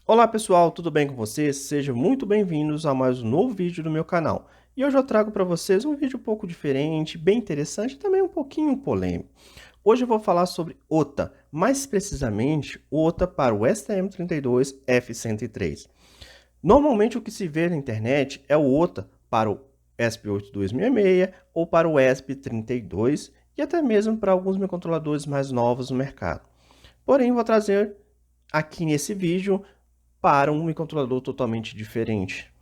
Olá pessoal, tudo bem com vocês? Sejam muito bem-vindos a mais um novo vídeo do meu canal. E hoje eu trago para vocês um vídeo um pouco diferente, bem interessante e também um pouquinho polêmico. Hoje eu vou falar sobre OTA, mais precisamente OTA para o STM32F103. Normalmente o que se vê na internet é o OTA para o ESP8266 ou para o ESP32 e até mesmo para alguns microcontroladores mais novos no mercado. Porém, vou trazer aqui nesse vídeo para um microcontrolador totalmente diferente.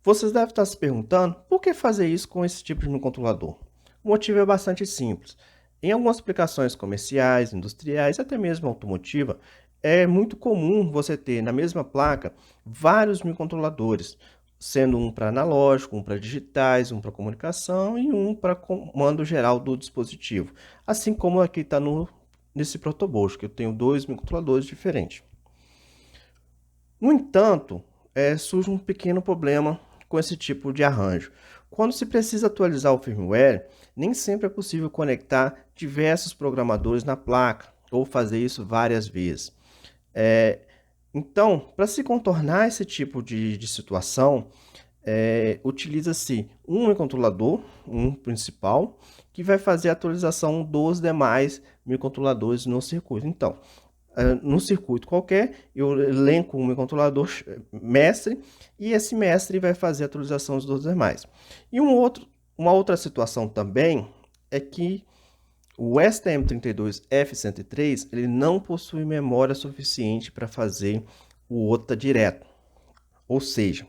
Vocês devem estar se perguntando por que fazer isso com esse tipo de microcontrolador. O motivo é bastante simples. Em algumas aplicações comerciais, industriais, até mesmo automotiva, é muito comum você ter na mesma placa vários microcontroladores, sendo um para analógico, um para digitais, um para comunicação e um para comando geral do dispositivo. Assim como aqui está nesse protoboard, que eu tenho dois microcontroladores diferentes. No entanto, surge um pequeno problema com esse tipo de arranjo. Quando se precisa atualizar o firmware, nem sempre é possível conectar diversos programadores na placa ou fazer isso várias vezes. Então, para se contornar esse tipo de situação, utiliza-se um microcontrolador, um principal, que vai fazer a atualização dos demais microcontroladores no circuito. Então, no circuito qualquer, eu elenco um microcontrolador mestre e esse mestre vai fazer a atualização dos demais. E uma outra situação também é que o STM32F103 ele não possui memória suficiente para fazer o OTA direto. Ou seja,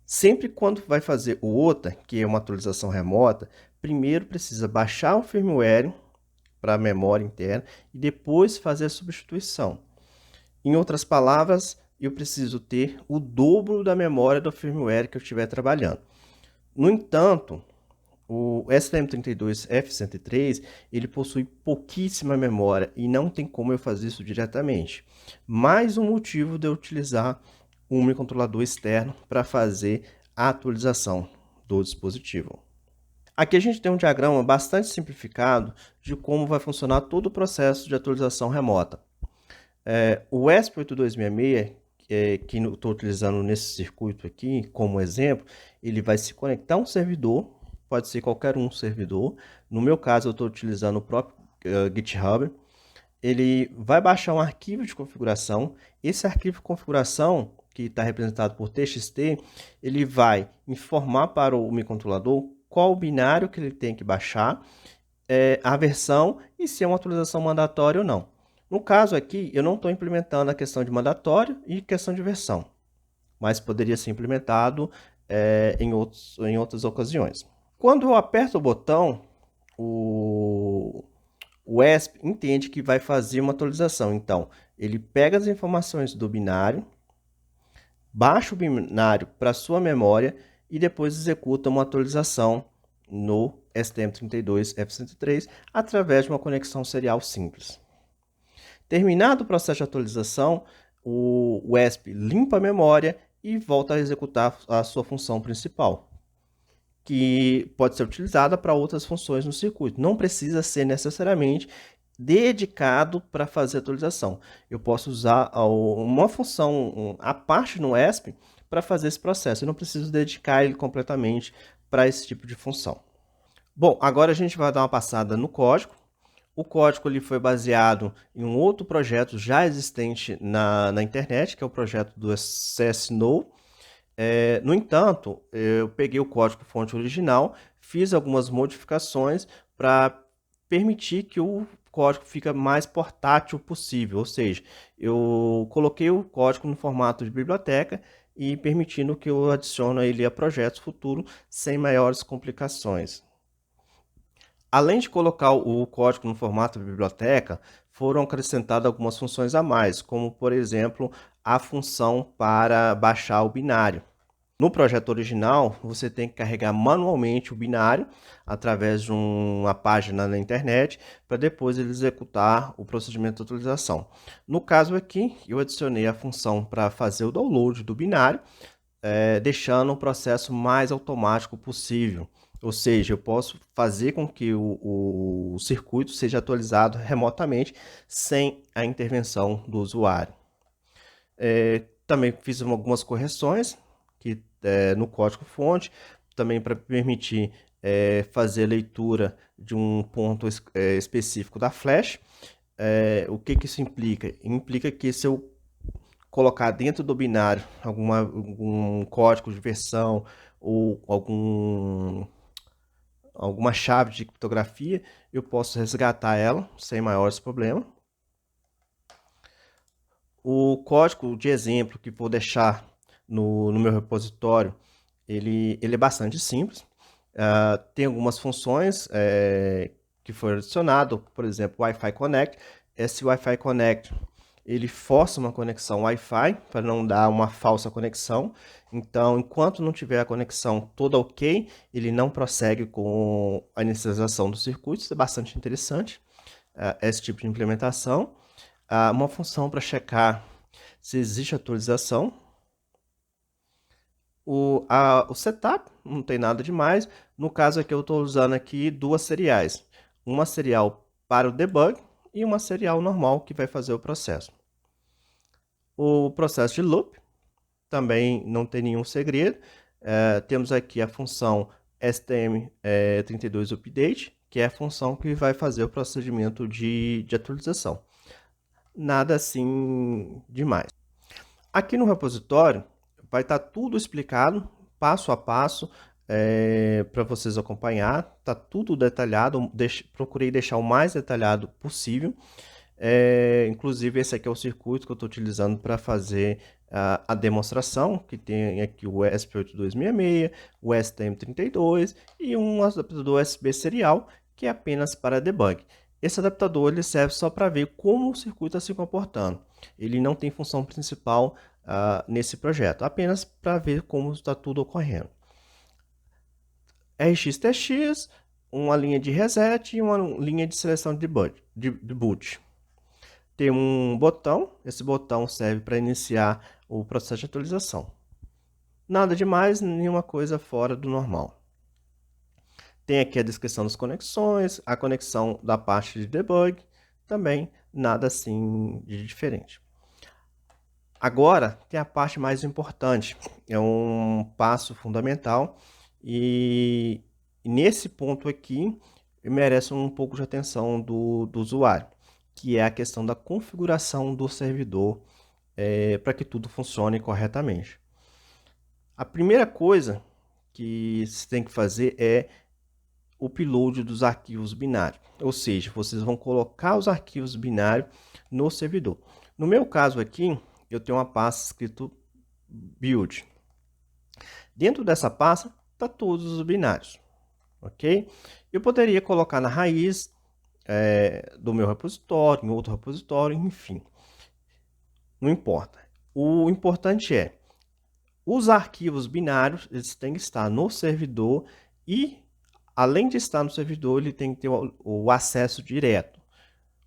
sempre quando vai fazer o OTA, que é uma atualização remota, primeiro precisa baixar o firmware para a memória interna e depois fazer a substituição. Em outras palavras, eu preciso ter o dobro da memória do firmware que eu estiver trabalhando. No entanto, o STM32F103 ele possui pouquíssima memória e não tem como eu fazer isso diretamente. Mais um motivo de eu utilizar um microcontrolador externo para fazer a atualização do dispositivo. Aqui a gente tem um diagrama bastante simplificado de como vai funcionar todo o processo de atualização remota. O ESP8266, que eu estou utilizando nesse circuito aqui como exemplo, ele vai se conectar a um servidor, pode ser qualquer um servidor. No meu caso, eu estou utilizando o próprio GitHub. Ele vai baixar um arquivo de configuração. Esse arquivo de configuração, que está representado por TXT, ele vai informar para o microcontrolador qual o binário que ele tem que baixar, a versão e se é uma atualização mandatória ou não. No caso aqui, eu não estou implementando a questão de mandatório e questão de versão, mas poderia ser implementado em outras ocasiões. Quando eu aperto o botão, o ESP entende que vai fazer uma atualização. Então, ele pega as informações do binário, baixa o binário para sua memória e depois executa uma atualização no STM32F103 através de uma conexão serial simples. Terminado o processo de atualização, o ESP limpa a memória e volta a executar a sua função principal, que pode ser utilizada para outras funções no circuito. Não precisa ser necessariamente dedicado para fazer atualização. Eu posso usar uma função à parte no ESP para fazer esse processo. Eu não preciso dedicar ele completamente para esse tipo de função. Bom, agora a gente vai dar uma passada no código. O código ele foi baseado em um outro projeto já existente na internet, que é o projeto do CSNO. No entanto, eu peguei o código-fonte original, fiz algumas modificações para permitir que o código fique mais portátil possível, ou seja, eu coloquei o código no formato de biblioteca e permitindo que eu adicione ele a projetos futuros sem maiores complicações. Além de colocar o código no formato de biblioteca, foram acrescentadas algumas funções a mais, como por exemplo, a função para baixar o binário. No projeto original, você tem que carregar manualmente o binário através de uma página na internet para depois ele executar o procedimento de atualização. No caso aqui, eu adicionei a função para fazer o download do binário, deixando o processo mais automático possível. Ou seja, eu posso fazer com que o circuito seja atualizado remotamente sem a intervenção do usuário. Também fiz algumas correções no código-fonte, também para permitir fazer a leitura de um ponto específico da flash. O que isso implica? Implica que se eu colocar dentro do binário algum código de versão ou alguma chave de criptografia, eu posso resgatar ela sem maiores problemas. O código de exemplo que vou deixar no meu repositório, ele é bastante simples. Tem algumas funções que foram adicionadas, por exemplo, Wi-Fi Connect. Esse Wi-Fi Connect, ele força uma conexão Wi-Fi para não dar uma falsa conexão. Então, enquanto não tiver a conexão toda ok, ele não prossegue com a inicialização do circuito. Isso é bastante interessante, esse tipo de implementação. Uma função para checar se existe atualização. O setup não tem nada demais. No caso aqui eu estou usando aqui duas seriais. Uma serial para o debug e uma serial normal que vai fazer o processo. O processo de loop também não tem nenhum segredo. Temos aqui a função STM32Update, que é a função que vai fazer o procedimento de atualização. Nada assim demais. Aqui no repositório vai estar tudo explicado, passo a passo, para vocês acompanhar. Está tudo detalhado, procurei deixar o mais detalhado possível. Inclusive esse aqui é o circuito que eu estou utilizando para fazer a demonstração, que tem aqui o ESP8266, o STM32 e um adaptador USB serial, que é apenas para debug. Esse adaptador ele serve só para ver como o circuito está se comportando. Ele não tem função principal nesse projeto, apenas para ver como está tudo ocorrendo. RX-TX, uma linha de reset e uma linha de seleção de boot. Tem um botão, esse botão serve para iniciar o processo de atualização. Nada demais, nenhuma coisa fora do normal. Tem aqui a descrição das conexões, a conexão da parte de debug, também nada assim de diferente. Agora tem a parte mais importante, é um passo fundamental e nesse ponto aqui merece um pouco de atenção do usuário, que é a questão da configuração do servidor para que tudo funcione corretamente. A primeira coisa que você tem que fazer é o upload dos arquivos binários, ou seja, vocês vão colocar os arquivos binários no servidor. No meu caso aqui, eu tenho uma pasta escrito build. Dentro dessa pasta está todos os binários, ok? Eu poderia colocar na raiz do meu repositório, em outro repositório, enfim. Não importa. O importante é os arquivos binários, eles têm que estar no servidor e além de estar no servidor, ele tem que ter o acesso direto.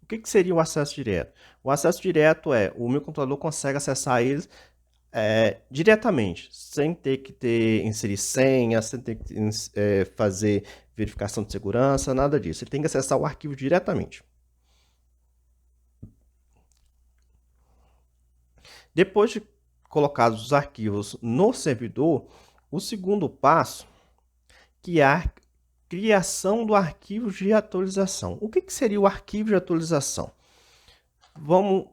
O que seria o acesso direto? O acesso direto é o meu computador consegue acessar eles diretamente, sem ter que inserir senha, sem ter que fazer verificação de segurança, nada disso. Ele tem que acessar o arquivo diretamente. Depois de colocados os arquivos no servidor, o segundo passo, que é a criação do arquivo de atualização. O que seria o arquivo de atualização? Vamos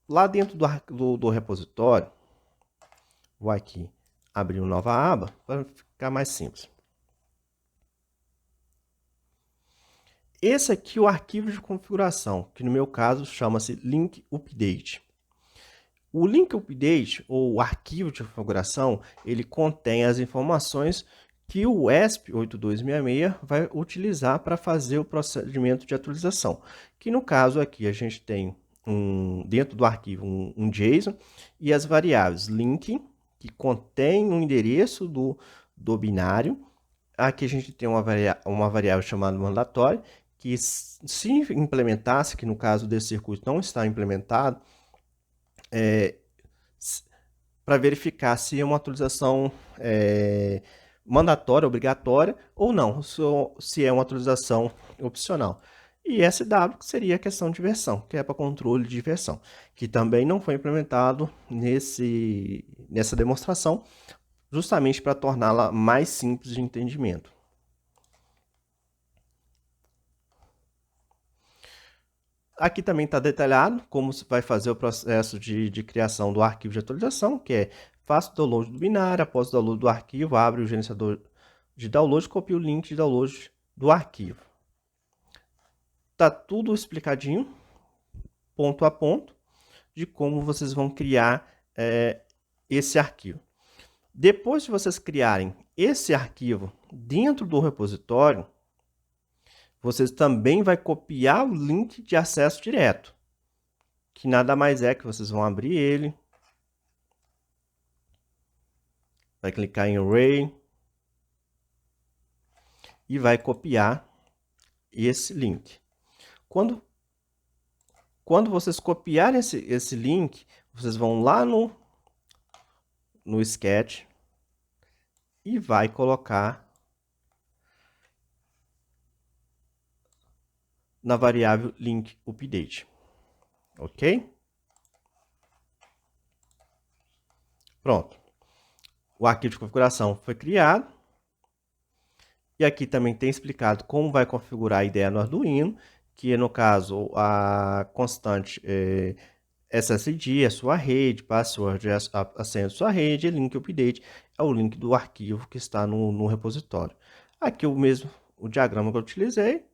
lá dentro do repositório. Vou aqui abrir uma nova aba para ficar mais simples. Esse aqui é o arquivo de configuração, que no meu caso chama-se link update. O link update, ou o arquivo de configuração, ele contém as informações que o ESP8266 vai utilizar para fazer o procedimento de atualização. Que no caso aqui a gente tem dentro do arquivo um JSON e as variáveis link, que contém o endereço do binário. Aqui a gente tem uma variável chamada mandatória, que se implementasse, que no caso desse circuito não está implementado, para verificar se é uma atualização mandatória, obrigatória ou não, se é uma atualização opcional. e SW, que seria a questão de versão, que é para controle de versão, que também não foi implementado nessa demonstração, justamente para torná-la mais simples de entendimento. Aqui também está detalhado como se vai fazer o processo de criação do arquivo de atualização, que é faça o download do binário, após o download do arquivo, abre o gerenciador de download, copia o link de download do arquivo. Tá tudo explicadinho, ponto a ponto, de como vocês vão criar esse arquivo. Depois de vocês criarem esse arquivo dentro do repositório, vocês também vão copiar o link de acesso direto, que nada mais é que vocês vão abrir ele, vai clicar em Array e vai copiar esse link. Quando vocês copiarem esse link, vocês vão lá no Sketch e vai colocar na variável link update, ok? Pronto. O arquivo de configuração foi criado. E aqui também tem explicado como vai configurar a IDE no Arduino, que no caso a constante SSID é sua rede, password é a senha de sua rede, e link update é o link do arquivo que está no repositório. Aqui o diagrama que eu utilizei.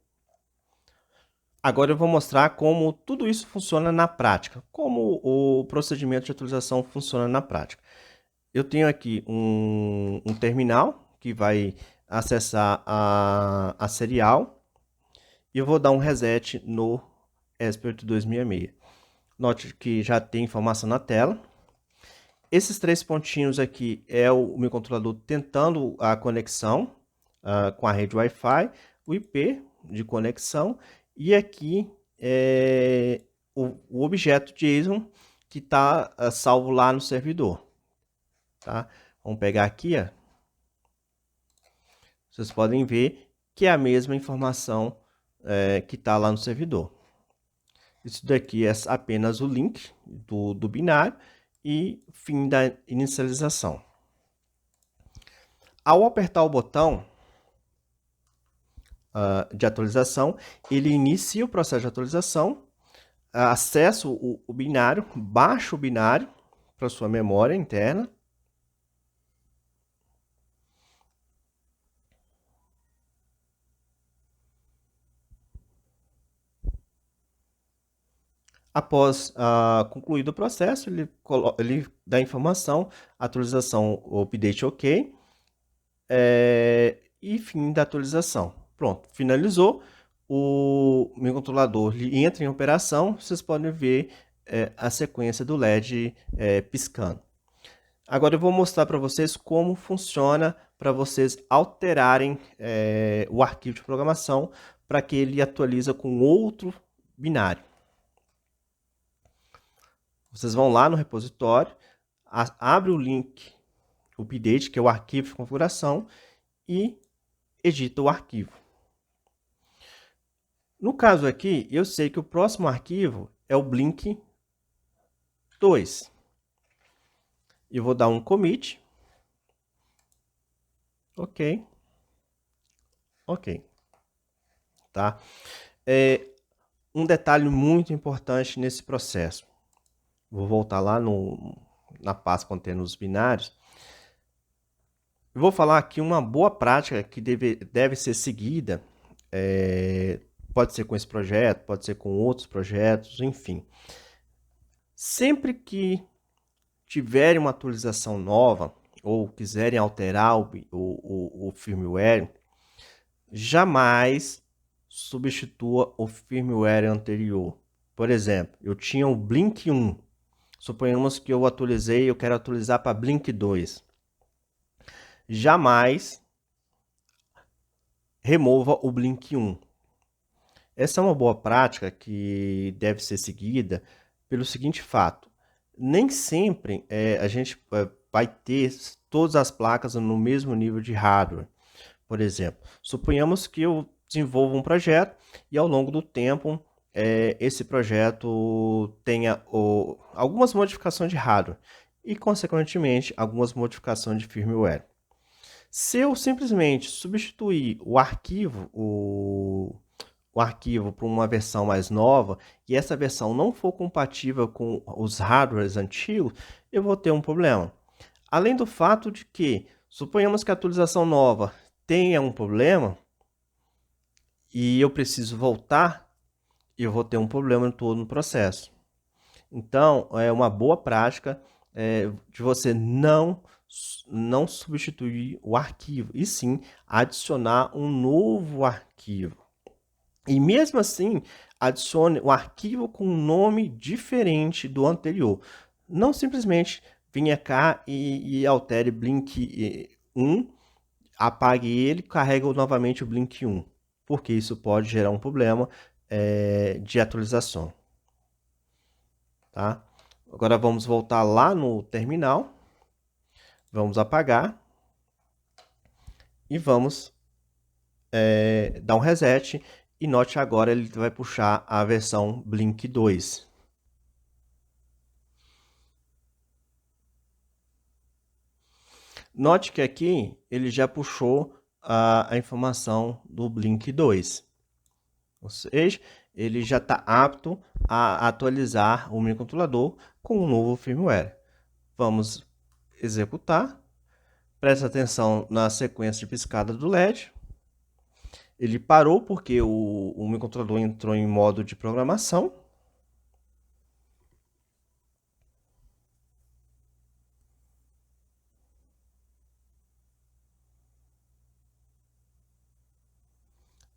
Agora eu vou mostrar como tudo isso funciona na prática, como o procedimento de atualização funciona na prática. Eu tenho aqui um terminal que vai acessar a serial e eu vou dar um reset no ESP 8266. Note que já tem informação na tela. Esses 3 pontinhos aqui é o meu controlador tentando a conexão com a rede Wi-Fi, o IP de conexão, e aqui é o objeto JSON que está salvo lá no servidor. Tá? Vamos pegar aqui, ó. Vocês podem ver que é a mesma informação que está lá no servidor. Isso daqui é apenas o link do binário e fim da inicialização. Ao apertar o botão de atualização, ele inicia o processo de atualização, acessa o binário, baixa o binário para sua memória interna. Após concluído o processo, ele dá a informação, atualização, update ok, e fim da atualização. Pronto, finalizou, o meu controlador entra em operação, vocês podem ver a sequência do LED piscando. Agora eu vou mostrar para vocês como funciona para vocês alterarem o arquivo de programação para que ele atualize com outro binário. Vocês vão lá no repositório, abre o link update, que é o arquivo de configuração, e edita o arquivo. No caso aqui, eu sei que o próximo arquivo é o Blink 2. Eu vou dar um commit. Ok. Ok. Tá? Um detalhe muito importante nesse processo. Vou voltar lá na pasta contendo os binários. Eu vou falar aqui uma boa prática que deve ser seguida. Pode ser com esse projeto, pode ser com outros projetos, enfim. Sempre que tiverem uma atualização nova ou quiserem alterar o firmware, jamais substitua o firmware anterior. Por exemplo, eu tinha o Blink 1. Suponhamos que eu atualizei, eu quero atualizar para Blink 2. Jamais remova o Blink 1. Essa é uma boa prática que deve ser seguida pelo seguinte fato. Nem sempre a gente vai ter todas as placas no mesmo nível de hardware. Por exemplo, suponhamos que eu desenvolvo um projeto e ao longo do tempo esse projeto tenha algumas modificações de hardware e, consequentemente, algumas modificações de firmware. Se eu simplesmente substituir o arquivo para uma versão mais nova e essa versão não for compatível com os hardwares antigos, eu vou ter um problema. Além do fato de que, suponhamos que a atualização nova tenha um problema e eu preciso voltar, eu vou ter um problema todo no processo. Então, é uma boa prática de você não substituir o arquivo, e sim adicionar um novo arquivo. E mesmo assim, adicione um arquivo com um nome diferente do anterior. Não simplesmente venha cá e altere Blink 1, apague ele, carregue novamente o Blink 1, porque isso pode gerar um problema de atualização. Tá? Agora vamos voltar lá no terminal, vamos apagar e vamos dar um reset. E note agora ele vai puxar a versão Blink 2. Note que aqui ele já puxou a informação do Blink 2. Ou seja, ele já está apto a atualizar o microcontrolador com um novo firmware. Vamos executar. Presta atenção na sequência de piscada do LED. Ele parou porque o microcontrolador entrou em modo de programação.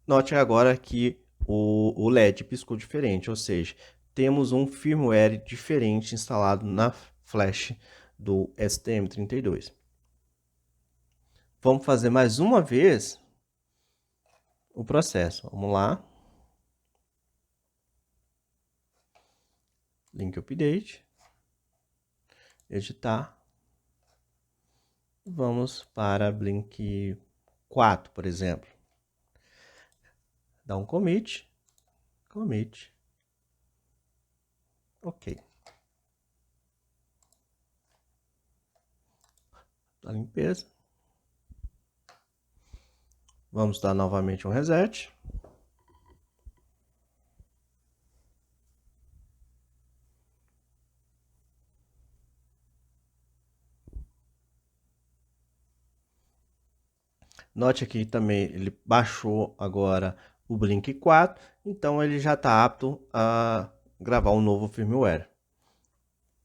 Note agora que o LED piscou diferente, ou seja, temos um firmware diferente instalado na flash do STM32. Vamos fazer mais uma vez o processo. Vamos lá. Link Update. Editar. Vamos para Blink 4, por exemplo. Dá um commit. Commit. Ok. A limpeza. Vamos dar novamente um reset. Note aqui também, ele baixou agora o Blink 4, então ele já está apto a gravar um novo firmware.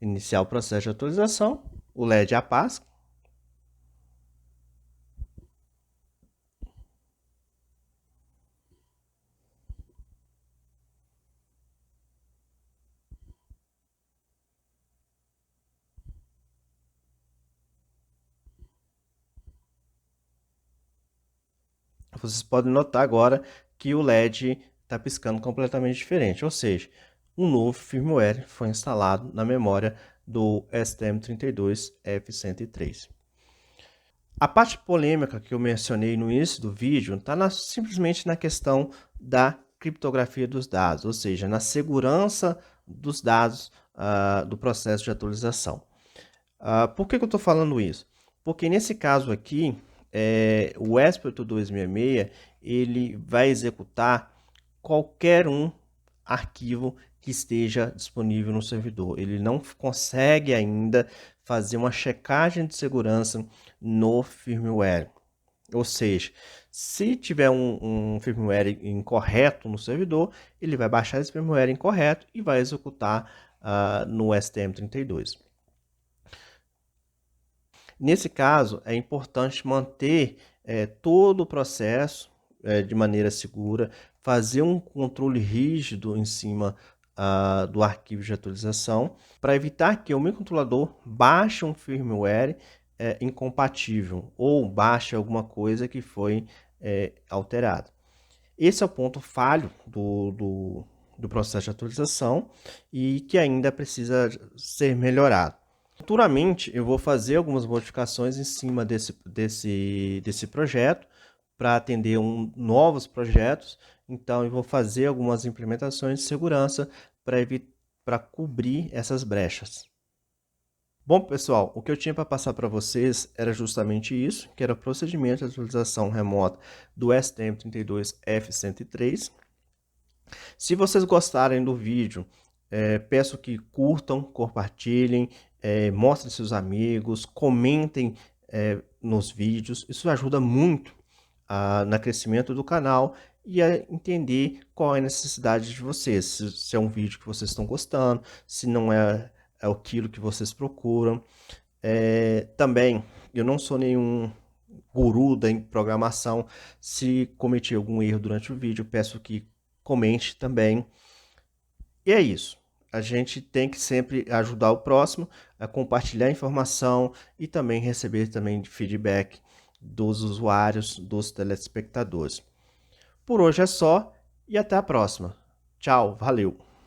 Iniciar o processo de atualização, o LED apaga. Vocês podem notar agora que o LED está piscando completamente diferente, ou seja, um novo firmware foi instalado na memória do STM32F103. A parte polêmica que eu mencionei no início do vídeo está simplesmente na questão da criptografia dos dados, ou seja, na segurança dos dados do processo de atualização. Por que eu estou falando isso? Porque nesse caso aqui, o ESP 8266 ele vai executar qualquer arquivo que esteja disponível no servidor. Ele não consegue ainda fazer uma checagem de segurança no firmware. Ou seja, se tiver um firmware incorreto no servidor, ele vai baixar esse firmware incorreto e vai executar no STM32. Nesse caso, é importante manter todo o processo de maneira segura, fazer um controle rígido em cima do arquivo de atualização, para evitar que o microcontrolador baixe um firmware incompatível ou baixe alguma coisa que foi alterada. Esse é o ponto falho do processo de atualização e que ainda precisa ser melhorado. Futuramente eu vou fazer algumas modificações em cima desse projeto para atender novos projetos, então eu vou fazer algumas implementações de segurança para cobrir essas brechas. Bom, pessoal, o que eu tinha para passar para vocês era justamente isso, que era o procedimento de atualização remota do STM32F103. Se vocês gostarem do vídeo, peço que curtam, compartilhem, mostrem seus amigos, comentem nos vídeos. Isso ajuda muito no crescimento do canal e a entender qual é a necessidade de vocês. Se é um vídeo que vocês estão gostando, se não é aquilo que vocês procuram. Também, eu não sou nenhum guru da programação. Se cometi algum erro durante o vídeo, peço que comente também. E é isso. A gente tem que sempre ajudar o próximo a compartilhar informação e também receber também feedback dos usuários, dos telespectadores. Por hoje é só e até a próxima. Tchau, valeu!